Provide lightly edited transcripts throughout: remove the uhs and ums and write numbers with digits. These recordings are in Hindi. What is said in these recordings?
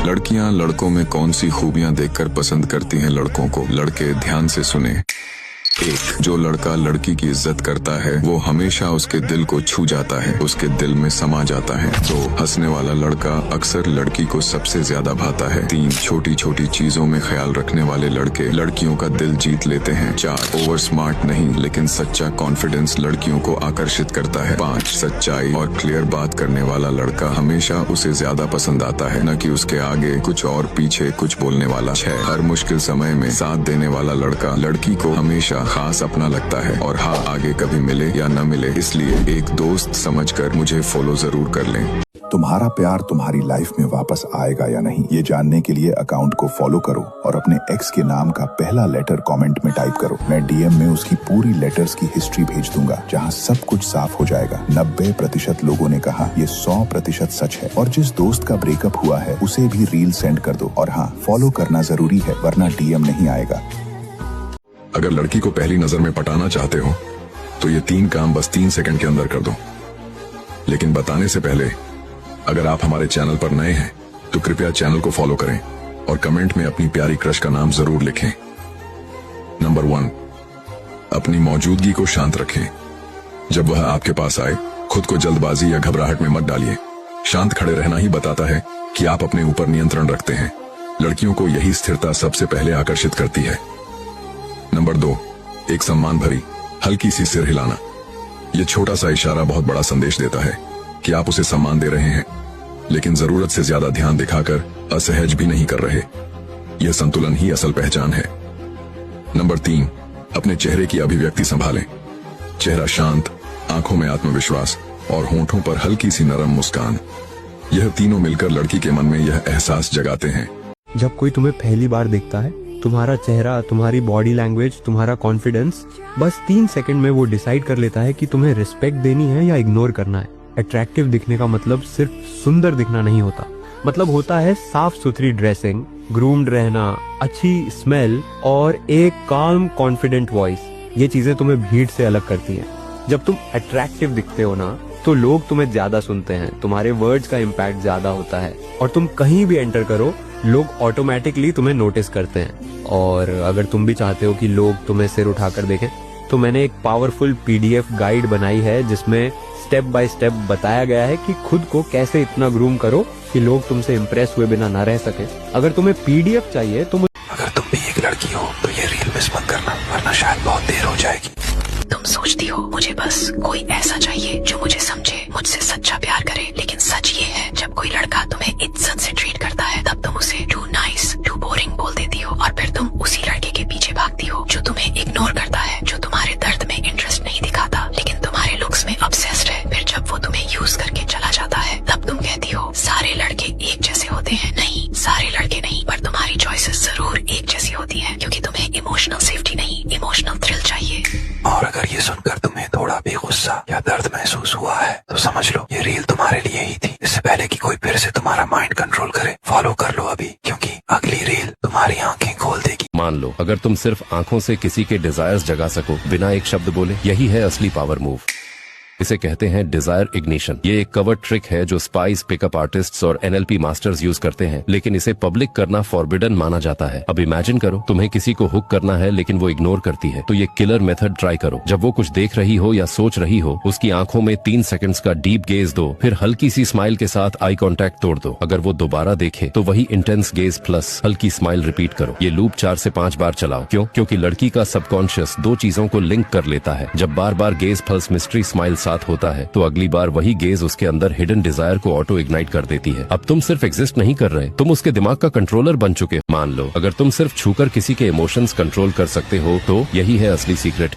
लड़कियां लड़कों में कौन सी खूबियां देखकर पसंद करती हैं लड़कों को? लड़के ध्यान से सुने। 1. जो लड़का लड़की की इज्जत करता है वो हमेशा उसके दिल को छू जाता है, उसके दिल में समा जाता है। 2. हंसने वाला लड़का अक्सर लड़की को सबसे ज्यादा भाता है। 3. छोटी छोटी चीजों में ख्याल रखने वाले लड़के लड़कियों का दिल जीत लेते हैं। 4. ओवर स्मार्ट नहीं लेकिन सच्चा कॉन्फिडेंस लड़कियों को आकर्षित करता है। 5. सच्चाई और क्लियर बात करने वाला लड़का हमेशा उसे ज्यादा पसंद आता है, न कि उसके आगे कुछ और पीछे कुछ बोलने वाला। 6. हर मुश्किल समय में साथ देने वाला लड़का लड़की को हमेशा खास अपना लगता है। और हाँ, आगे कभी मिले या न मिले, इसलिए एक दोस्त समझकर मुझे फॉलो जरूर कर लें। तुम्हारा प्यार तुम्हारी लाइफ में वापस आएगा या नहीं, ये जानने के लिए अकाउंट को फॉलो करो और अपने एक्स के नाम का पहला लेटर कमेंट में टाइप करो। मैं डीएम में उसकी पूरी लेटर्स की हिस्ट्री भेज दूंगा, जहां सब कुछ साफ हो जाएगा। 90% लोगों ने कहा ये 100% सच है। और जिस दोस्त का ब्रेकअप हुआ है उसे भी रील सेंड कर दो। और हाँ, फॉलो करना जरूरी है वरना डीएम नहीं आएगा। अगर लड़की को पहली नजर में पटाना चाहते हो तो ये 3 काम बस 3 सेकंड के अंदर कर दो। लेकिन बताने से पहले, अगर आप हमारे चैनल पर नए हैं तो कृपया चैनल को फॉलो करें और कमेंट में अपनी प्यारी क्रश का नाम जरूर लिखें। नंबर 1, अपनी मौजूदगी को शांत रखें। जब वह आपके पास आए, खुद को जल्दबाजी या घबराहट में मत डालिए। शांत खड़े रहना ही बताता है कि आप अपने ऊपर नियंत्रण रखते हैं। लड़कियों को यही स्थिरता सबसे पहले आकर्षित करती है। नंबर 2, एक सम्मान भरी हल्की सी सिर हिलाना। यह छोटा सा इशारा बहुत बड़ा संदेश देता है कि आप उसे सम्मान दे रहे हैं, लेकिन जरूरत से ज्यादा ध्यान दिखाकर असहज भी नहीं कर रहे। यह संतुलन ही असल पहचान है। नंबर 3, अपने चेहरे की अभिव्यक्ति संभालें। चेहरा शांत, आंखों में आत्मविश्वास और होंठों पर हल्की सी नरम मुस्कान, यह तीनों मिलकर लड़की के मन में यह एहसास जगाते हैं। जब कोई तुम्हें पहली बार देखता है, तुम्हारा चेहरा, तुम्हारी बॉडी लैंग्वेज, तुम्हारा कॉन्फिडेंस, बस 3 सेकंड में वो डिसाइड कर लेता है कि तुम्हें रिस्पेक्ट देनी है या इग्नोर करना है। अट्रैक्टिव दिखने का मतलब सिर्फ सुंदर दिखना नहीं होता, मतलब होता है साफ सुथरी ड्रेसिंग, ग्रूम्ड रहना, अच्छी स्मेल और एक काम कॉन्फिडेंट वॉइस। ये चीजें तुम्हें भीड़ से अलग करती हैं। जब तुम अट्रैक्टिव दिखते हो ना, तो लोग तुम्हें ज्यादा सुनते हैं, तुम्हारे वर्ड्स का इम्पैक्ट ज्यादा होता है और तुम कहीं भी एंटर करो, लोग ऑटोमेटिकली तुम्हें नोटिस करते हैं। और अगर तुम भी चाहते हो कि लोग तुम्हें सिर उठाकर देखें, तो मैंने एक पावरफुल पीडीएफ गाइड बनाई है जिसमें स्टेप बाय स्टेप बताया गया है कि खुद को कैसे इतना ग्रूम करो कि लोग तुमसे इम्प्रेस हुए बिना ना रह सके। अगर तुम्हें पीडीएफ चाहिए तो अगर तुम भी एक लड़की हो तो ये रील मिस मत करना, वरना शायद बहुत देर हो जाएगी। तुम सोचती हो मुझे बस कोई ऐसा चाहिए जो मुझे समझे, मुझसे सच्चा प्यार करे, लेकिन सच ये है जब कोई लड़का तुम्हें इज्जत से ट्रीट करता है तब तुम उसे टू नाइस, टू बोरिंग बोल देती हो और फिर तुम उसी लड़के के पीछे भागती हो जो तुम्हें इग्नोर करता है, जो तुम्हारे दर्द में इंटरेस्ट नहीं दिखाता लेकिन तुम्हारे लुक्स में ऑब्सेस्ड है। फिर जब वो तुम्हें यूज करके चला जाता है तब तुम कहती हो सारे लड़के एक जैसे होते हैं। नहीं, सारे लड़के नहीं, पर तुम्हारी चॉइसेस जरूर एक जैसी होती है क्योंकि तुम्हें इमोशनल सेफ्टी नहीं, इमोशनल थ्रिल चाहिए। और अगर ये सुनकर तुम्हें थोड़ा भी गुस्सा या दर्द महसूस हुआ है तो समझ लो ये रील तुम्हारे लिए ही थी। इससे पहले कि कोई फिर से तुम्हारा माइंड कंट्रोल करे, फॉलो कर लो अभी, क्योंकि अगली रील तुम्हारी आंखें खोल देगी। मान लो अगर तुम सिर्फ आंखों से किसी के डिजायर्स जगा सको बिना एक शब्द बोले, यही है असली पावर मूव। इसे कहते हैं डिजायर इग्निशन। ये एक कवर ट्रिक है जो स्पाइस, पिकअप आर्टिस्ट्स और एनएलपी मास्टर्स यूज करते हैं, लेकिन इसे पब्लिक करना फॉरबिडन माना जाता है। अब इमेजिन करो तुम्हें किसी को हुक करना है लेकिन वो इग्नोर करती है, तो ये किलर मेथड ट्राई करो। जब वो कुछ देख रही हो या सोच रही हो, उसकी आंखों में 3 सेकंड्स का डीप गेज दो, फिर हल्की सी स्माइल के साथ आई कॉन्टैक्ट तोड़ दो। अगर वो दोबारा देखे तो वही इंटेंस गेज प्लस हल्की स्माइल रिपीट करो। ये लूप 4 से 5 बार चलाओ। क्यों? क्योंकि लड़की का सबकॉन्शियस 2 चीजों को लिंक कर लेता है। जब बार बार गेज प्लस मिस्ट्री स्माइल साथ होता है तो अगली बार वही गेज उसके अंदर हिडन डिजायर को ऑटो इग्नाइट कर देती है। अब तुम सिर्फ एग्जिस्ट नहीं कर रहे, तुम उसके दिमाग का कंट्रोलर बन चुके। मान लो अगर तुम सिर्फ छूकर किसी के इमोशंस कंट्रोल कर सकते हो तो यही है असली सीक्रेट।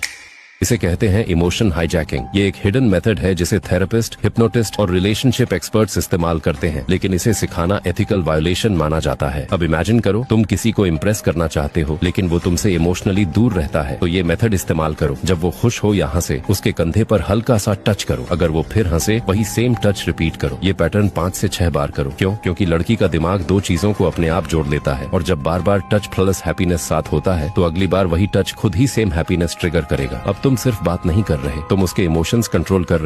इसे कहते हैं इमोशन हाईजैकिंग। ये एक हिडन मेथड है जिसे थेरेपिस्ट, हिप्नोटिस्ट और रिलेशनशिप एक्सपर्ट्स इस्तेमाल करते हैं, लेकिन इसे सिखाना एथिकल वायोलेशन माना जाता है। अब इमेजिन करो तुम किसी को इम्प्रेस करना चाहते हो लेकिन वो तुमसे इमोशनली दूर रहता है, तो ये मेथड इस्तेमाल करो। जब वो खुश हो या हंसे, उसके कंधे पर हल्का सा टच करो। अगर वो फिर हंसे, वही सेम टच रिपीट करो। ये पैटर्न 5 से 6 बार करो। क्यों? क्योंकि लड़की का दिमाग 2 चीजों को अपने आप जोड़ लेता है और जब बार बार टच प्लस हैप्पीनेस साथ होता है तो अगली बार वही टच खुद ही सेम हैप्पीनेस ट्रिगर करेगा। अब तुम सिर्फ बात नहीं कर रहे, तुम उसके इमोशंस कंट्रोल कर रहे।